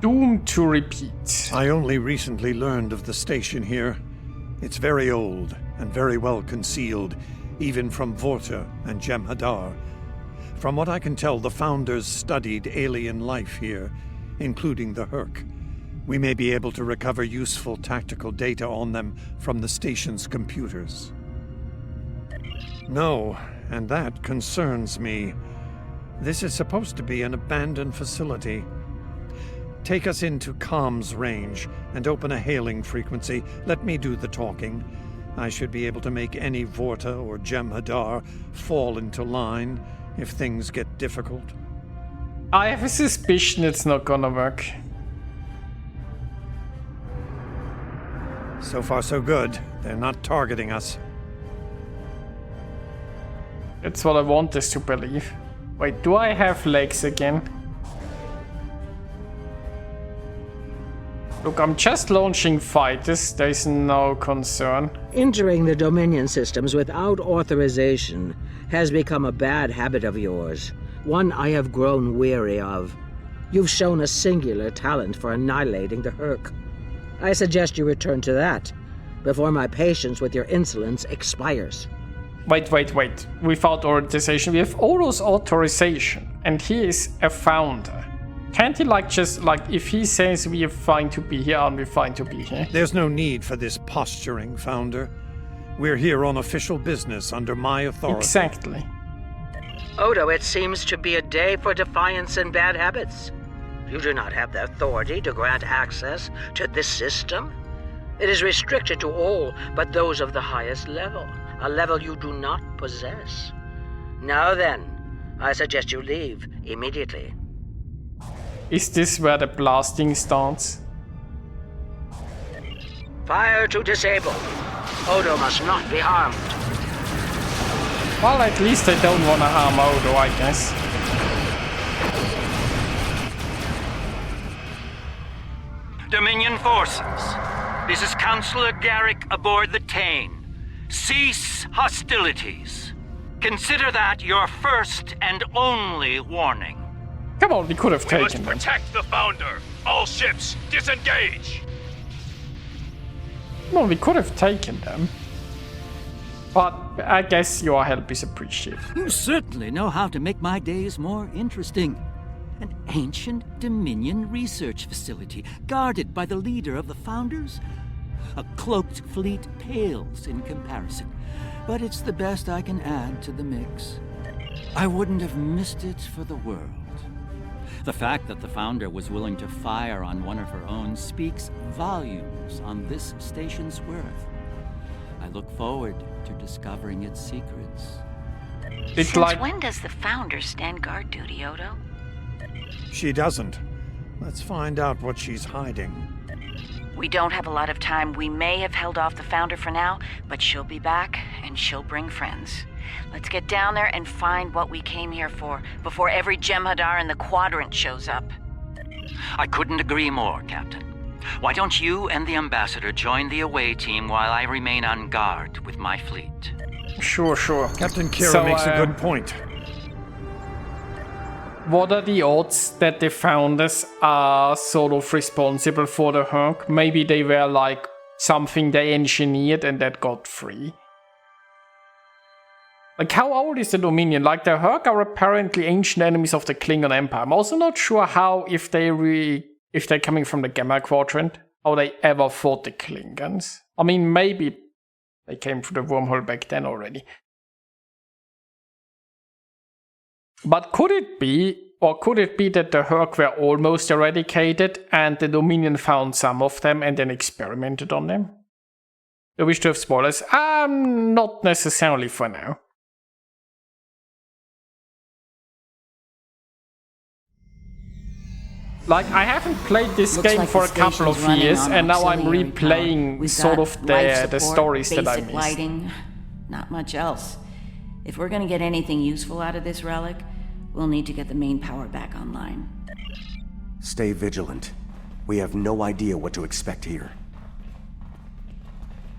doomed to repeat. I only recently learned of the station here. It's very old and very well concealed, even from Vorta and Jem'Hadar. From what I can tell, the Founders studied alien life here, including the Hur'q. We may be able to recover useful tactical data on them from the station's computers. No, and that concerns me. This is supposed to be an abandoned facility. Take us into comms range and open a hailing frequency. Let me do the talking. I should be able to make any Vorta or Jem'Hadar fall into line if things get difficult. I have a suspicion it's not gonna work. So far so good. They're not targeting us. That's what I want us to believe. Wait, do I have legs again? Look, I'm just launching fighters. There's no concern. Entering the Dominion systems without authorization has become a bad habit of yours, one I have grown weary of. You've shown a singular talent for annihilating the Hur'q. I suggest you return to that before my patience with your insolence expires. Wait. Without authorization, we have Odo's authorization, and he is a founder. Can't he if he says we are fine to be here, aren't we fine to be here? There's no need for this posturing, Founder. We're here on official business under my authority. Exactly. Odo, it seems to be a day for defiance and bad habits. You do not have the authority to grant access to this system. It is restricted to all but those of the highest level, a level you do not possess. Now then, I suggest you leave immediately. Is this where the blasting starts? Fire to disable. Odo must not be harmed. Well, at least I don't want to harm Odo, I guess. Dominion forces, this is Counselor Garrick aboard the Tane. Cease hostilities. Consider that your first and only warning. Come on, we could have taken them. We must protect the Founder. All ships, disengage. Well, we could have taken them. But I guess your help is appreciated. You certainly know how to make my days more interesting. An ancient Dominion research facility, guarded by the leader of the Founders? A cloaked fleet pales in comparison, but it's the best I can add to the mix. I wouldn't have missed it for the world. The fact that the Founder was willing to fire on one of her own speaks volumes on this station's worth. I look forward to discovering its secrets. It's Since when does the Founder stand guard duty, Odo? She doesn't. Let's find out what she's hiding. We don't have a lot of time. We may have held off the Founder for now, but she'll be back, and she'll bring friends. Let's get down there and find what we came here for, before every Jem'Hadar in the Quadrant shows up. I couldn't agree more, Captain. Why don't you and the Ambassador join the away team while I remain on guard with my fleet? Sure. Captain Kira makes a good point. What are the odds that the Founders are sort of responsible for the Hur'q? Maybe they were like something they engineered and that got free. Like, how old is the Dominion? Like, the Hur'q are apparently ancient enemies of the Klingon Empire. I'm also not sure how, if they're coming from the Gamma Quadrant, how they ever fought the Klingons. I mean, maybe they came through the wormhole back then already. But could it be that the Hur'q were almost eradicated and the Dominion found some of them and then experimented on them? I wish to have spoilers. Not necessarily for now. Like, I haven't played this game for a couple of years, and now I'm replaying sort of the stories that I missed. Lighting, not much else. If we're gonna get anything useful out of this relic, we'll need to get the main power back online. Stay vigilant. We have no idea what to expect here.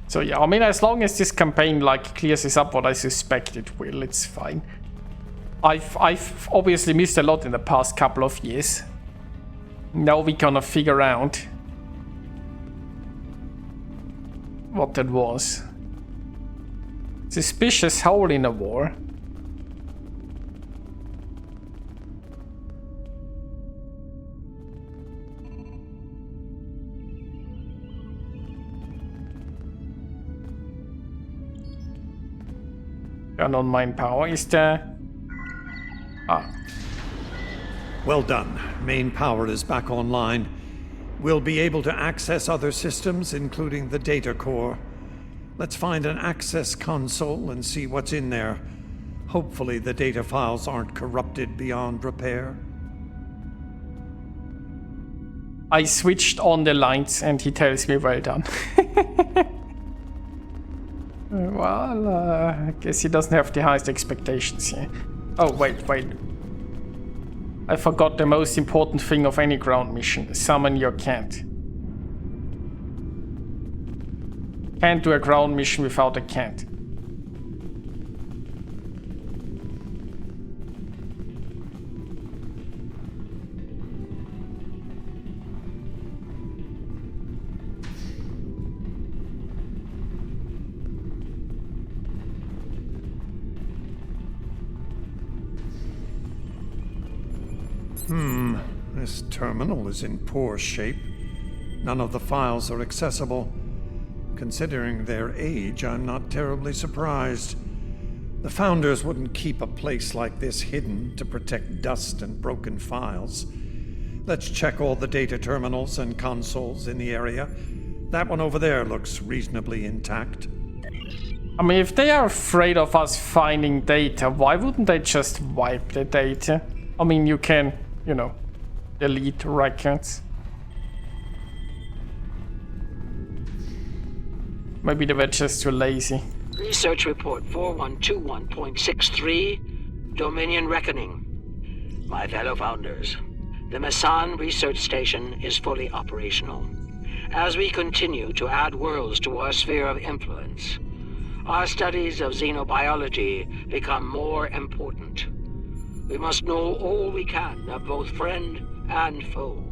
So yeah, I mean, as long as this campaign like clears this up what I suspect it will, it's fine. I've obviously missed a lot in the past couple of years. Now we're gonna figure out what that was. Suspicious hole in a wall. Turn on main power. Is there... Ah. Well done. Main power is back online. We'll be able to access other systems, including the data core. Let's find an access console and see what's in there. Hopefully the data files aren't corrupted beyond repair. I switched on the lights and he tells me well done. Well, I guess he doesn't have the highest expectations here. Oh, wait. I forgot the most important thing of any ground mission. Summon your cat. Can't do a ground mission without a cat. This terminal is in poor shape. None of the files are accessible. Considering their age, I'm not terribly surprised. The Founders wouldn't keep a place like this hidden to protect dust and broken files. Let's check all the data terminals and consoles in the area. That one over there looks reasonably intact. I mean, if they are afraid of us finding data, why wouldn't they just wipe the data? I mean, you can, you know, delete records. Maybe they were just too lazy. Research report 4121.63, Dominion Reckoning. My fellow Founders, the Mesan research station is fully operational. As we continue to add worlds to our sphere of influence, our studies of xenobiology become more important. We must know all we can of both friend and foe.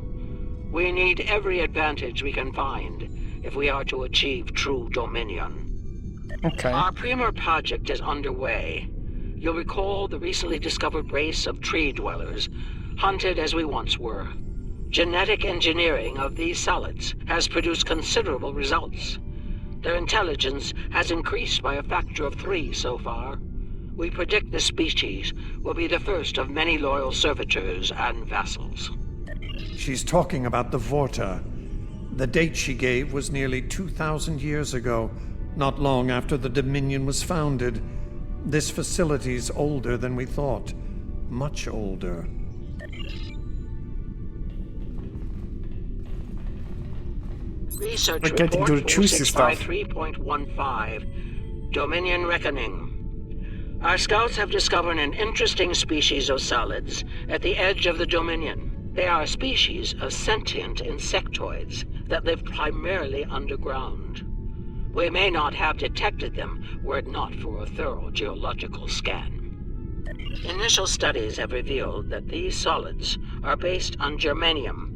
We need every advantage we can find if we are to achieve true dominion. Okay. Our premier project is underway. You'll recall the recently discovered race of tree dwellers, hunted as we once were. Genetic engineering of these solids has produced considerable results. Their intelligence has increased by a factor of 3 so far. We predict this species will be the first of many loyal servitors and vassals. She's talking about the Vorta. The date she gave was nearly 2,000 years ago, not long after the Dominion was founded. This facility's older than we thought. Much older. Research We're getting to the juicy stuff. 3.15, Dominion Reckoning. Our scouts have discovered an interesting species of solids at the edge of the Dominion. They are a species of sentient insectoids that live primarily underground. We may not have detected them were it not for a thorough geological scan. Initial studies have revealed that these solids are based on germanium.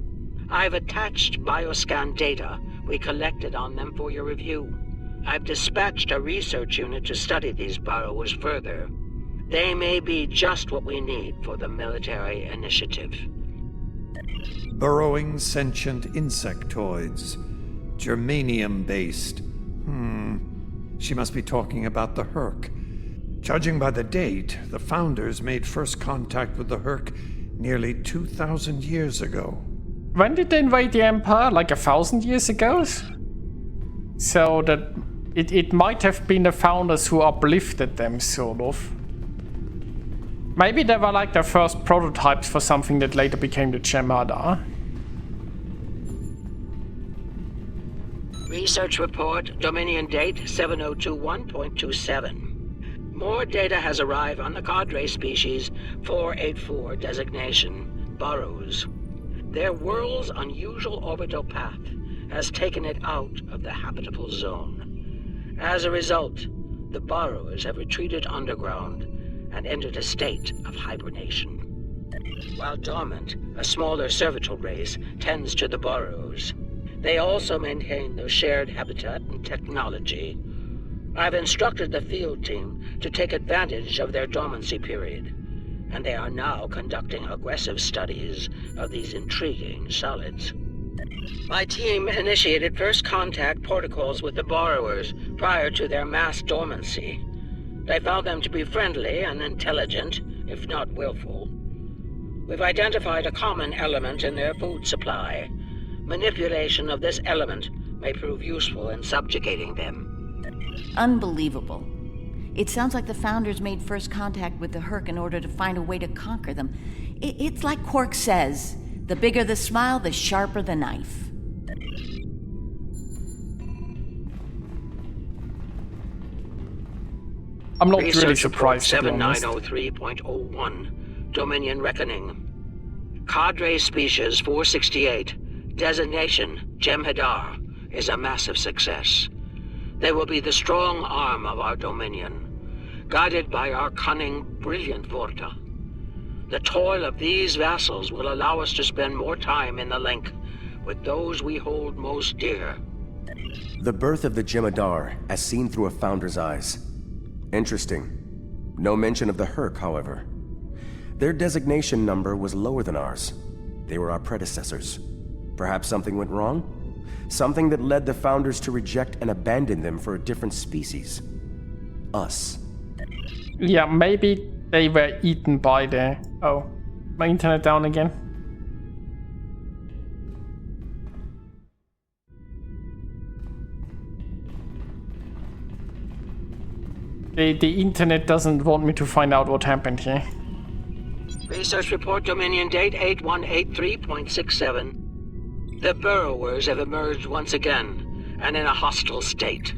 I've attached bioscan data we collected on them for your review. I've dispatched a research unit to study these burrows further. They may be just what we need for the military initiative. Burrowing sentient insectoids. Germanium-based. She must be talking about the Hur'q. Judging by the date, the Founders made first contact with the Hur'q nearly 2,000 years ago. When did they invade the Empire? Like 1,000 years ago? So that it might have been the Founders who uplifted them, sort of. Maybe they were like the first prototypes for something that later became the Jem'Hadar. Research report, Dominion date 7021.27. More data has arrived on the cadre species 484 designation, burrows. Their world's unusual orbital path has taken it out of the habitable zone. As a result, the burrows have retreated underground and entered a state of hibernation. While dormant, a smaller cervital race tends to the burrows. They also maintain their shared habitat and technology. I've instructed the field team to take advantage of their dormancy period, and they are now conducting aggressive studies of these intriguing solids. My team initiated first contact protocols with the borrowers prior to their mass dormancy. They found them to be friendly and intelligent, if not willful. We've identified a common element in their food supply. Manipulation of this element may prove useful in subjugating them. Unbelievable. It sounds like the Founders made first contact with the Hur'q in order to find a way to conquer them. It's like Hur'q says, the bigger the smile, the sharper the knife. I'm not Research really surprised, to be honest. 7903.01, Dominion Reckoning. Cadre Species 468, designation Jem'Hadar, is a massive success. They will be the strong arm of our Dominion, guided by our cunning, brilliant Vorta. The toil of these vassals will allow us to spend more time in the link with those we hold most dear. The birth of the Jem'Hadar, as seen through a Founder's eyes. Interesting. No mention of the Hur'q, however. Their designation number was lower than ours. They were our predecessors. Perhaps something went wrong? Something that led the Founders to reject and abandon them for a different species. Us. Yeah, maybe they were eaten by the... Oh, my internet down again. The internet doesn't want me to find out what happened here. Research report Dominion date 8183.67. The burrowers have emerged once again, and in a hostile state.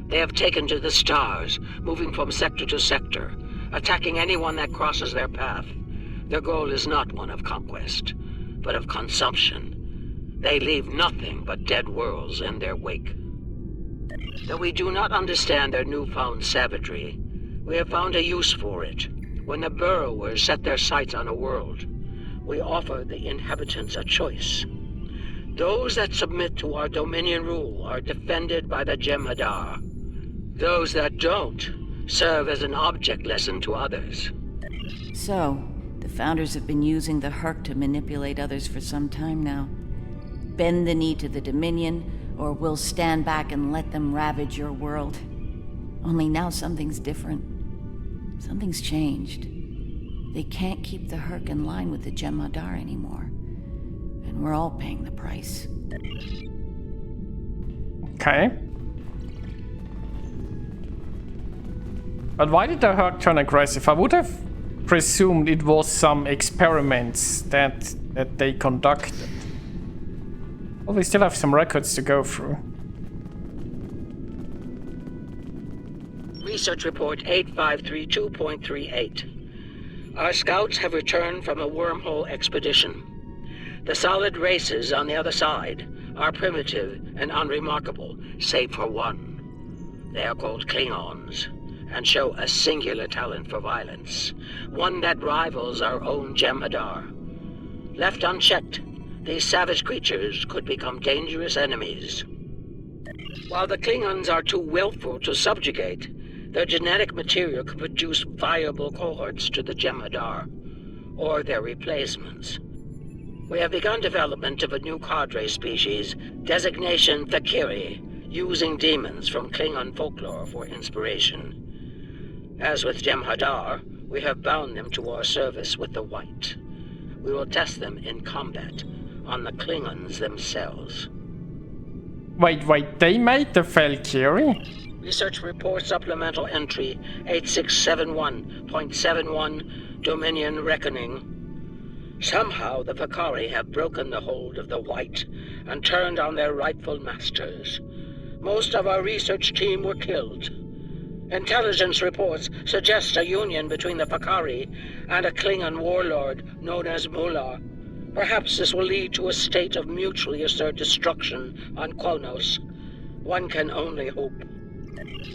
They have taken to the stars, moving from sector to sector, attacking anyone that crosses their path. Their goal is not one of conquest, but of consumption. They leave nothing but dead worlds in their wake. Though we do not understand their newfound savagery, we have found a use for it. When the burrowers set their sights on a world, we offer the inhabitants a choice. Those that submit to our Dominion rule are defended by the Jem'Hadar. Those that don't serve as an object lesson to others. So, the Founders have been using the Hur'q to manipulate others for some time now. Bend the knee to the Dominion, or we'll stand back and let them ravage your world. Only now something's different. Something's changed. They can't keep the Hur'q in line with the Jem'Hadar anymore. And we're all paying the price. Okay. But why did the Hur'q turn aggressive? I would have presumed it was some experiments that they conducted. Well, we still have some records to go through. Research report 8532.38. Our scouts have returned from a wormhole expedition. The solid races on the other side are primitive and unremarkable, save for one. They are called Klingons, and show a singular talent for violence, one that rivals our own Jem'Hadar. Left unchecked, these savage creatures could become dangerous enemies. While the Klingons are too willful to subjugate, their genetic material could produce viable cohorts to the Jem'Hadar, or their replacements. We have begun development of a new cadre species, designation Fek'ihri, using demons from Klingon folklore for inspiration. As with Jem'Hadar, we have bound them to our service with the White. We will test them in combat on the Klingons themselves. Wait, they made the Fek'ihri? Research report supplemental entry 8671.71, Dominion Reckoning. Somehow the Fek'ihri have broken the hold of the White and turned on their rightful masters. Most of our research team were killed. Intelligence reports suggest a union between the Fek'ihri and a Klingon warlord known as Mullah. Perhaps this will lead to a state of mutually assured destruction on Kronos. One can only hope.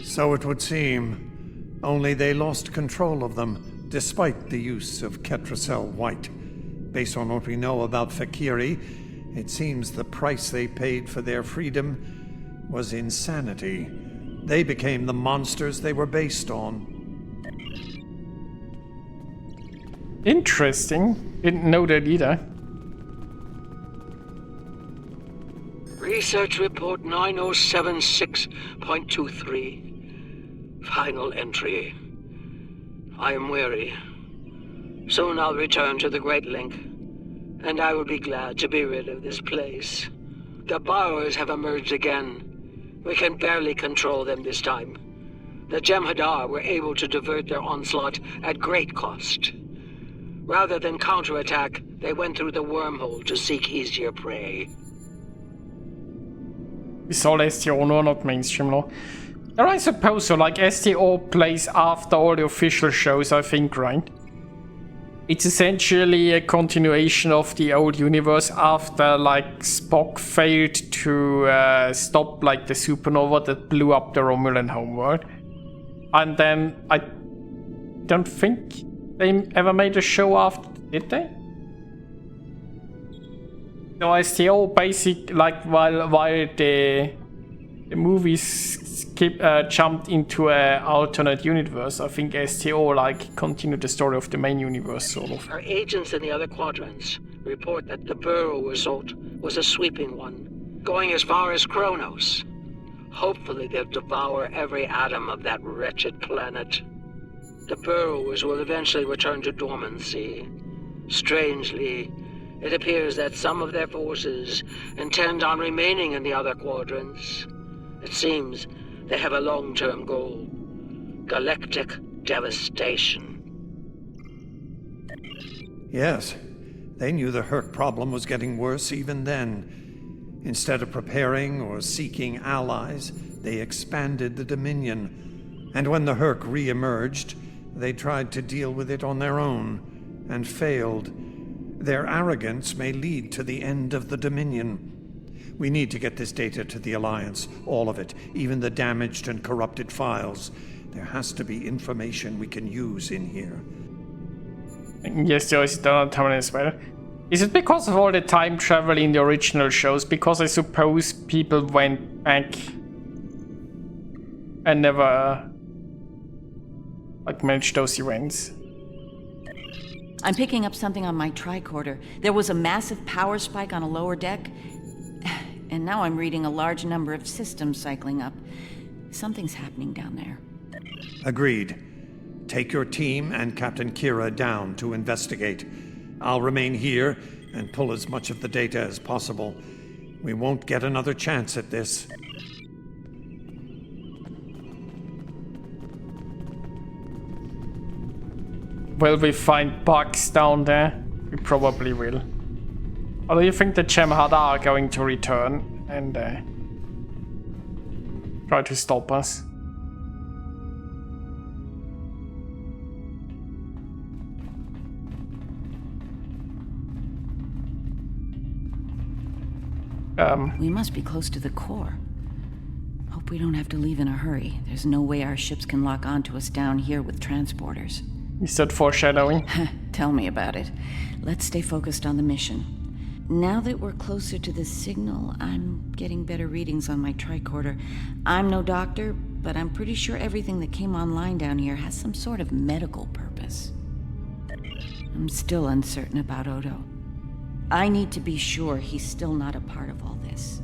So it would seem. Only they lost control of them, Despite the use of Ketracel White, based on what we know about Fek'ihri, it seems the price they paid for their freedom was insanity. They became the monsters they were based on. Interesting. Didn't know that either. Research Report 9076.23. Final entry. I am weary. Soon I'll return to the Great Link, and I will be glad to be rid of this place. The borrowers have emerged again. We can barely control them this time. The Jem'Hadar were able to divert their onslaught at great cost. Rather than counterattack, they went through the wormhole to seek easier prey. It's all STO, no, not mainstream law. And I suppose so, like STO plays after all the official shows, I think, right? It's essentially a continuation of the old universe after, like, Spock failed to stop, like, the supernova that blew up the Romulan homeworld. And then I don't think they ever made a show after, did they? No, STO basic, like, while the movies jumped into an alternate universe, I think STO, like, continued the story of the main universe, sort of. Our agents in the other quadrants report that the burrow assault was a sweeping one, going as far as Kronos. Hopefully they'll devour every atom of that wretched planet. The burrowers will eventually return to dormancy. Strangely, it appears that some of their forces intend on remaining in the other quadrants. It seems they have a long-term goal: galactic devastation. Yes, they knew the Hur'q problem was getting worse even then. Instead of preparing or seeking allies, they expanded the Dominion. And when the Hur'q re-emerged, they tried to deal with it on their own, and failed. Their arrogance may lead to the end of the Dominion. We need to get this data to the Alliance, all of it, even the damaged and corrupted files. There has to be information we can use in here. Yes, there is another time as well. Is it because of all the time travel in the original shows? Because I suppose people went back and never like managed those events. I'm picking up something on my tricorder. There was a massive power spike on a lower deck, and now I'm reading a large number of systems cycling up. Something's happening down there. Agreed. Take your team and Captain Kira down to investigate. I'll remain here and pull as much of the data as possible. We won't get another chance at this. Will we find bugs down there? We probably will. Or do you think the Jem'Hadar are going to return and try to stop us? We must be close to the core. Hope we don't have to leave in a hurry. There's no way our ships can lock onto us down here with transporters. Is that foreshadowing? Tell me about it. Let's stay focused on the mission. Now that we're closer to the signal, I'm getting better readings on my tricorder. I'm no doctor, but I'm pretty sure everything that came online down here has some sort of medical purpose. I'm still uncertain about Odo. I need to be sure he's still not a part of all this.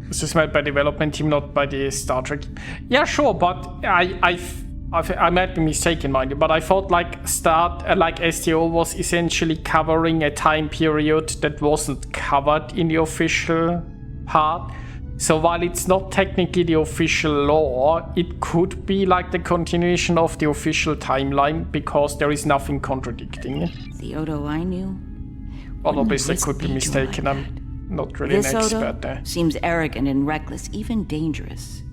Was this made by development team, not by the Star Trek? Yeah, sure, but I might be mistaken, mind you, but I thought like STO was essentially covering a time period that wasn't covered in the official part. So while it's not technically the official law, it could be like the continuation of the official timeline because there is nothing contradicting it. The Odo I knew? Well, obviously I could be mistaken. I'm not really an expert Odo there. Seems arrogant and reckless, even dangerous.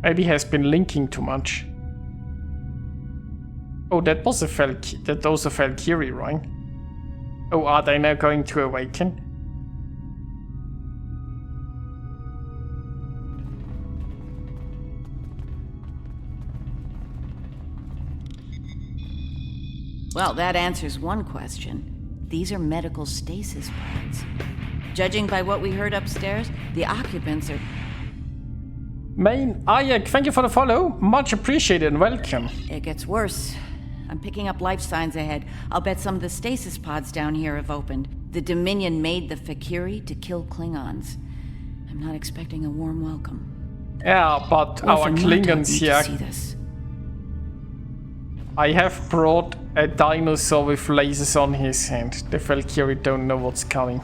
Maybe he has been linking too much. Oh, that was a Fek'ihri, right? Oh, are they now going to awaken? Well, that answers one question. These are medical stasis pods. Judging by what we heard upstairs, the occupants are... Main Ayek, thank you for the follow. Much appreciated and welcome. It gets worse. I'm picking up life signs ahead. I'll bet some of the stasis pods down here have opened. The Dominion made the Fek'ihri to kill Klingons. I'm not expecting a warm welcome. Yeah, but our Klingons here... I have brought a dinosaur with lasers on his hand. The Fek'ihri don't know what's coming.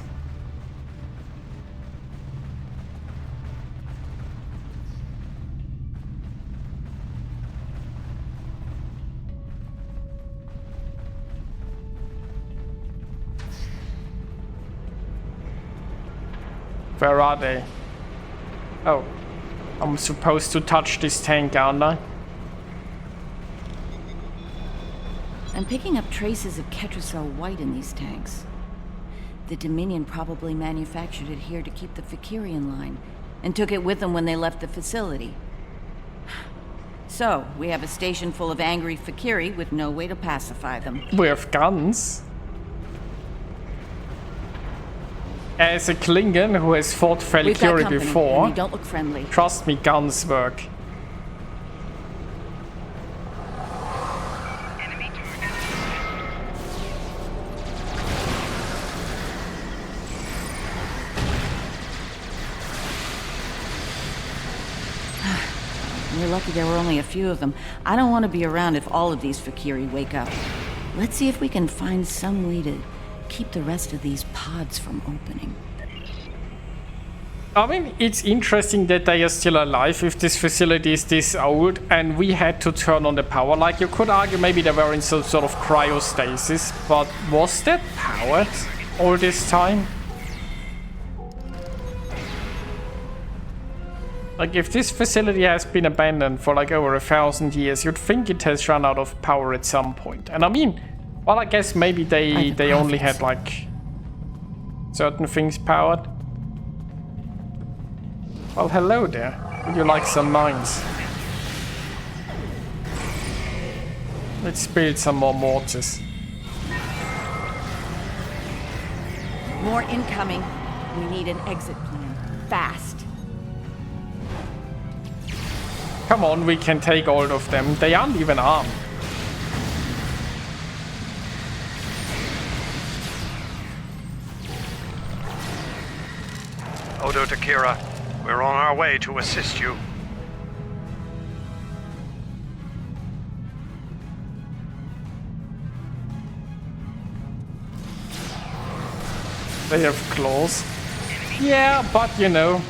Where are they? Oh, I'm supposed to touch this tank, aren't I? I'm picking up traces of Ketracel white in these tanks. The Dominion probably manufactured it here to keep the Fek'ihri in line, and took it with them when they left the facility. So, we have a station full of angry Fek'ihri with no way to pacify them. We have guns. As a Klingon who has fought Fek'ihri before, and they don't look friendly. Trust me, guns work. We're lucky there were only a few of them. I don't want to be around if all of these Fek'ihri wake up. Let's see if we can find some way to keep the rest of these pods from opening. I mean, it's interesting that they are still alive if this facility is this old and we had to turn on the power. Like, you could argue maybe they were in some sort of cryostasis, but was that powered all this time? Like, if this facility has been abandoned for like over 1,000 years, you'd think it has run out of power at some point. And I mean, well, I guess maybe they only had like certain things powered. Well, hello there. Would you like some mines? Let's build some more mortars. More incoming. We need an exit plan. Fast. Come on, we can take all of them. They aren't even armed. Odo to Kira, we're on our way to assist you. They have claws. Yeah, but you know.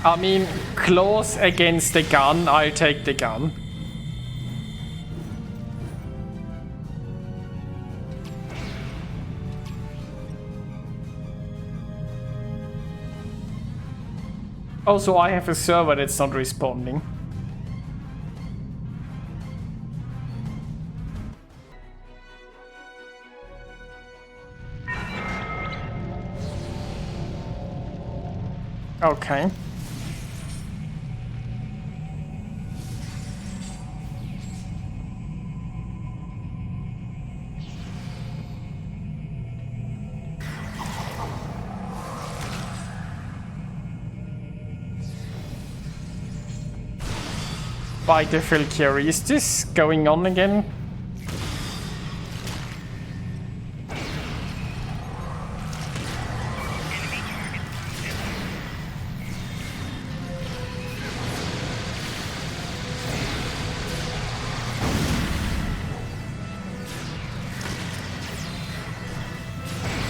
I mean, claws against the gun, I'll take the gun. Also, I have a server that's not responding. Okay. By the Fek'ihri, is this going on again?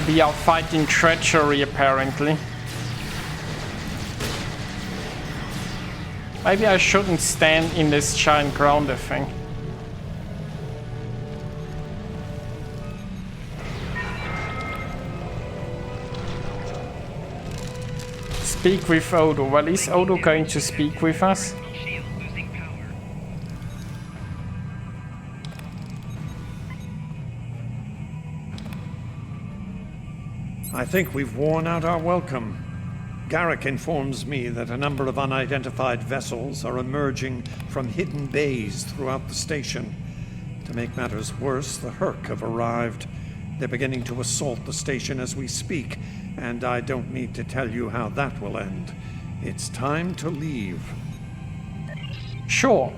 We are fighting treachery, apparently. Maybe I shouldn't stand in this giant grounder thing. Speak with Odo. Well, is Odo going to speak with us? I think we've worn out our welcome. Garrick informs me that a number of unidentified vessels are emerging from hidden bays throughout the station. To make matters worse, the Hur'q have arrived. They're beginning to assault the station as we speak, and I don't need to tell you how that will end. It's time to leave. Sure.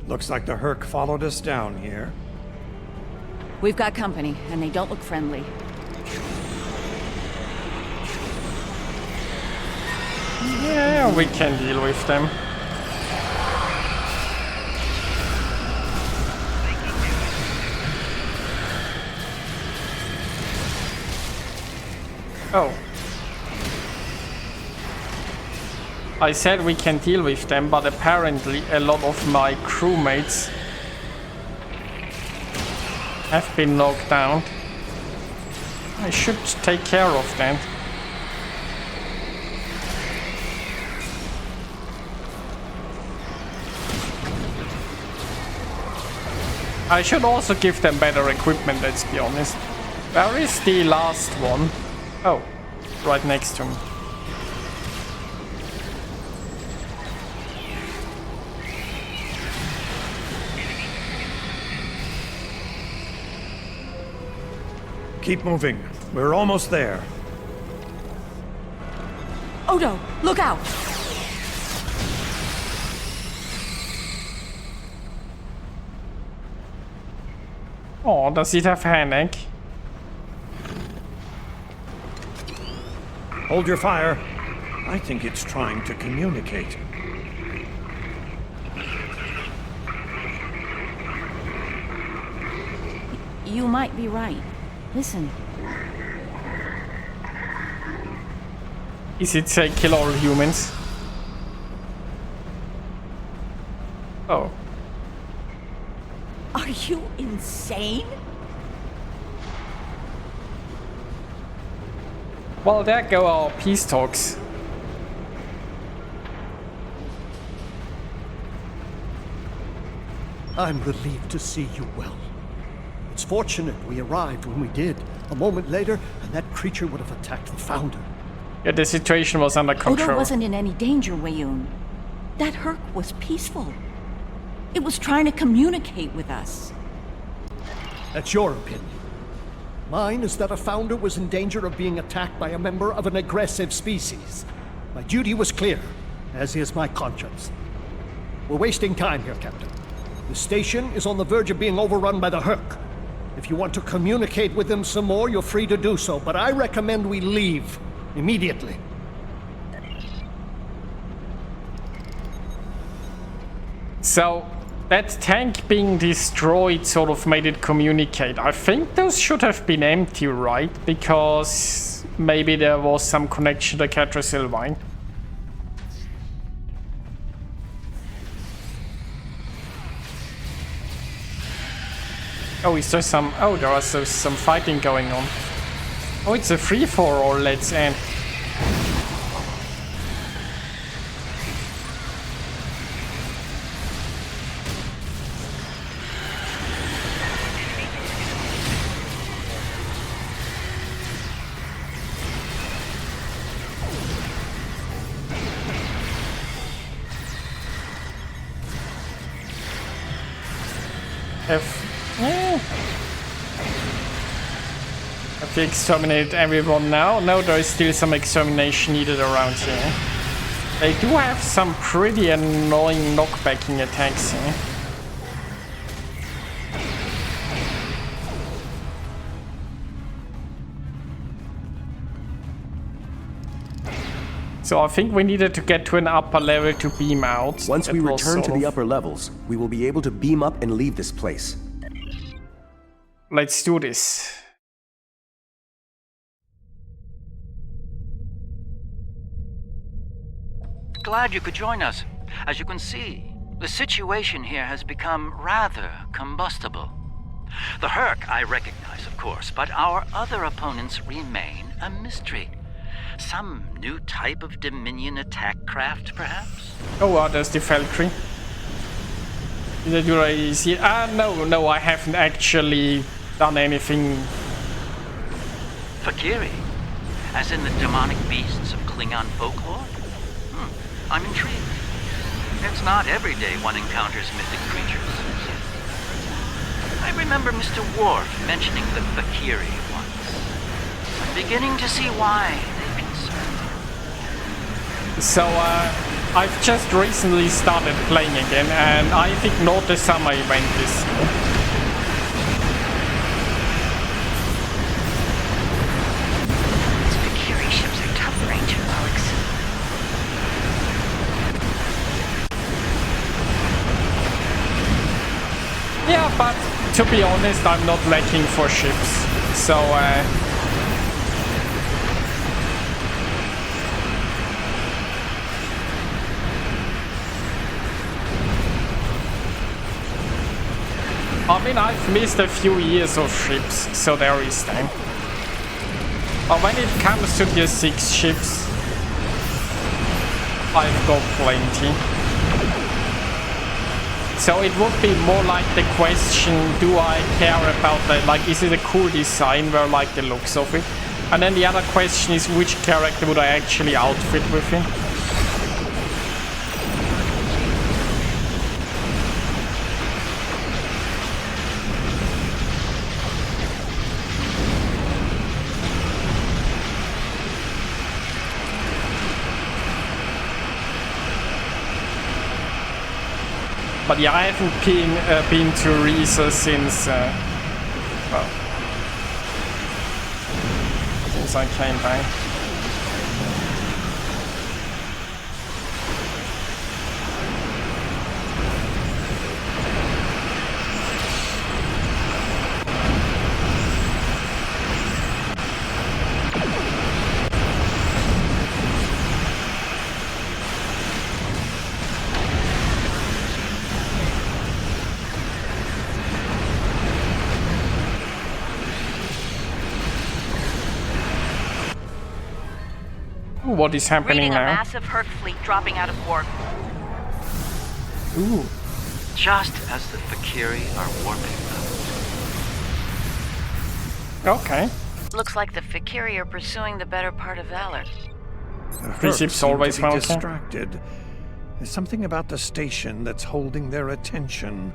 Looks like the Hur'q followed us down here. We've got company, and they don't look friendly. Yeah, we can deal with them. Oh. I said we can deal with them, but apparently a lot of my crewmates have been knocked down. I should take care of that. I should also give them better equipment, let's be honest. Where is the last one? Oh, right next to me. Keep moving. We're almost there. Odo, look out! Oh, does it have hand egg? Hold your fire. I think it's trying to communicate. You might be right. Listen. Is it say kill all humans? Oh. Are you insane? Well, there go our peace talks. I'm relieved to see you well. It's fortunate we arrived when we did. A moment later, and that creature would have attacked the Founder. Yeah, the situation was under control. Odo wasn't in any danger, Wayun. That Hur'q was peaceful. It was trying to communicate with us. That's your opinion. Mine is that a Founder was in danger of being attacked by a member of an aggressive species. My duty was clear, as is my conscience. We're wasting time here, Captain. The station is on the verge of being overrun by the Hur'q. If you want to communicate with them some more, you're free to do so, but I recommend we leave immediately. So, that tank being destroyed sort of made it communicate. I think those should have been empty, right? Because maybe there was some connection to Catracylvine. Oh, is there some... Oh, there is some fighting going on. Oh, it's a free-for-all, let's end. Have we exterminated everyone now? No, there is still some extermination needed around here. They do have some pretty annoying knockbacking attacks here. So I think we needed to get to an upper level to beam out. Once we return to the upper levels, we will be able to beam up and leave this place. Let's do this. Glad you could join us. As you can see, the situation here has become rather combustible. The Hur'q I recognize, of course, but our other opponents remain a mystery. Some new type of Dominion attack craft, perhaps? Oh, there's the Fek'ihri. Did you already see it? No, I haven't actually done anything. Fek'ihri? As in the demonic beasts of Klingon folklore? I'm intrigued. It's not every day one encounters mythic creatures. I remember Mr. Worf mentioning the Fek'ihri once. I'm beginning to see why they concern you. So, I've just recently started playing again, and I've ignored the summer event this year. These Fek'ihri ships are tough, Ranger Alex. Yeah, but to be honest, I'm not lacking for ships. So, I mean, I've missed a few years of ships, so there is time. But when it comes to the 6 ships, I've got plenty. So it would be more like the question, do I care about that? Like, is it a cool design where I like the looks of it? And then the other question is, which character would I actually outfit with it? But yeah, I haven't been to Risa since, well, since I came back. What is happening Reading now? a massive Hur'q fleet dropping out of warp. Ooh. Just as the Fek'ihri are warping out. Okay. Looks like the Fek'ihri are pursuing the better part of Valor. The Free Hur'q ships seem always to be welcome. distracted. There's something about the station that's holding their attention.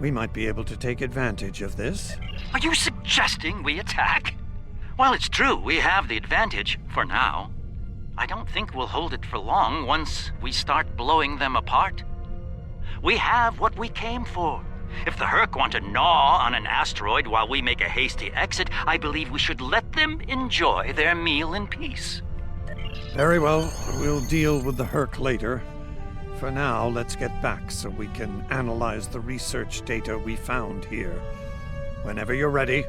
We might be able to take advantage of this. Are you suggesting we attack? While it's true we have the advantage, for now, I don't think we'll hold it for long once we start blowing them apart. We have what we came for. If the Hur'q want to gnaw on an asteroid while we make a hasty exit, I believe we should let them enjoy their meal in peace. Very well, we'll deal with the Hur'q later. For now, let's get back so we can analyze the research data we found here. Whenever you're ready.